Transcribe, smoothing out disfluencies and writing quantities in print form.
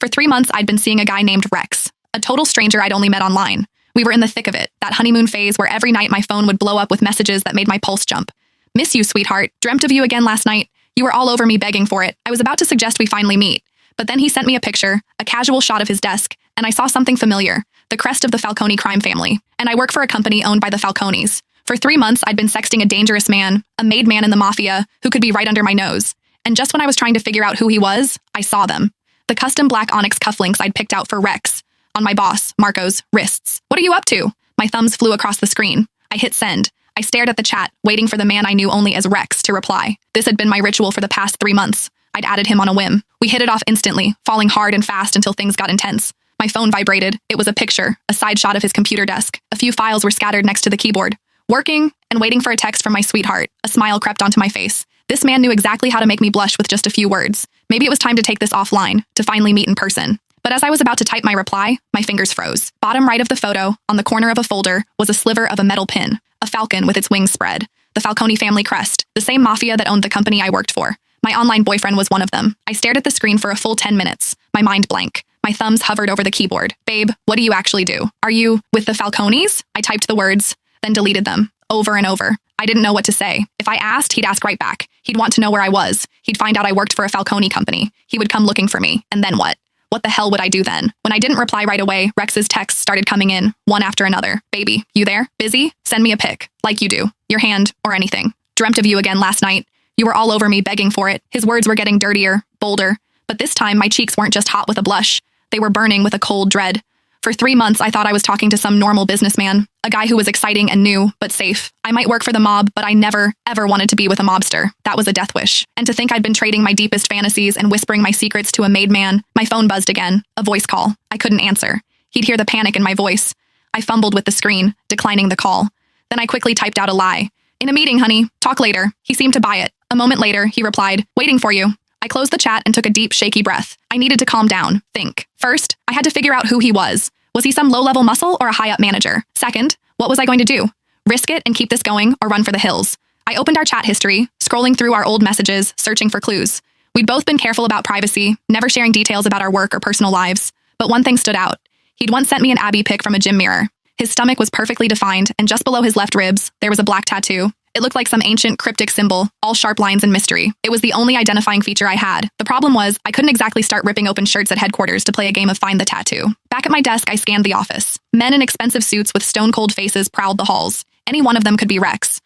For 3 months, I'd been seeing a guy named Rex, a total stranger I'd only met online. We were in the thick of it, that honeymoon phase where every night my phone would blow up with messages that made my pulse jump. Miss you, sweetheart. Dreamt of you again last night. You were all over me begging for it. I was about to suggest we finally meet. But then he sent me a picture, a casual shot of his desk, and I saw something familiar, the crest of the Falcone crime family. And I work for a company owned by the Falcones. For 3 months, I'd been sexting a dangerous man, a made man in the mafia, who could be right under my nose. And just when I was trying to figure out who he was, I saw them. The custom black onyx cufflinks I'd picked out for Rex. On my boss, Marco's, wrists. What are you up to? My thumbs flew across the screen. I hit send. I stared at the chat, waiting for the man I knew only as Rex to reply. This had been my ritual for the past 3 months. I'd added him on a whim. We hit it off instantly, falling hard and fast until things got intense. My phone vibrated. It was a picture, a side shot of his computer desk. A few files were scattered next to the keyboard. Working and waiting for a text from my sweetheart. A smile crept onto my face. This man knew exactly how to make me blush with just a few words. Maybe it was time to take this offline, to finally meet in person. But as I was about to type my reply, my fingers froze. Bottom right of the photo, on the corner of a folder, was a sliver of a metal pin, a falcon with its wings spread. The Falcone family crest, the same mafia that owned the company I worked for. My online boyfriend was one of them. I stared at the screen for a full 10 minutes, my mind blank. My thumbs hovered over the keyboard. Babe, what do you actually do? Are you with the Falcones? I typed the words, then deleted them, over and over. I didn't know what to say. If I asked, he'd ask right back. He'd want to know where I was. He'd find out I worked for a Falcone company. He would come looking for me. And then what? What the hell would I do then? When I didn't reply right away, Rex's texts started coming in, one after another. Baby, you there? Busy? Send me a pic. Like you do. Your hand, or anything. Dreamt of you again last night. You were all over me begging for it. His words were getting dirtier, bolder. But this time, my cheeks weren't just hot with a blush. They were burning with a cold dread. For 3 months, I thought I was talking to some normal businessman, a guy who was exciting and new, but safe. I might work for the mob, but I never, ever wanted to be with a mobster. That was a death wish. And to think I'd been trading my deepest fantasies and whispering my secrets to a made man. My phone buzzed again, a voice call. I couldn't answer. He'd hear the panic in my voice. I fumbled with the screen, declining the call. Then I quickly typed out a lie. In a meeting, honey. Talk later. He seemed to buy it. A moment later, he replied, waiting for you. I closed the chat and took a deep, shaky breath. I needed to calm down, think. First, I had to figure out who he was. Was he some low-level muscle or a high-up manager? Second, what was I going to do? Risk it and keep this going or run for the hills? I opened our chat history, scrolling through our old messages, searching for clues. We'd both been careful about privacy, never sharing details about our work or personal lives. But one thing stood out. He'd once sent me an Abby pic from a gym mirror. His stomach was perfectly defined, and just below his left ribs, there was a black tattoo. It looked like some ancient, cryptic symbol, all sharp lines and mystery. It was the only identifying feature I had. The problem was, I couldn't exactly start ripping open shirts at headquarters to play a game of Find the Tattoo. Back at my desk, I scanned the office. Men in expensive suits with stone-cold faces prowled the halls. Any one of them could be Rex.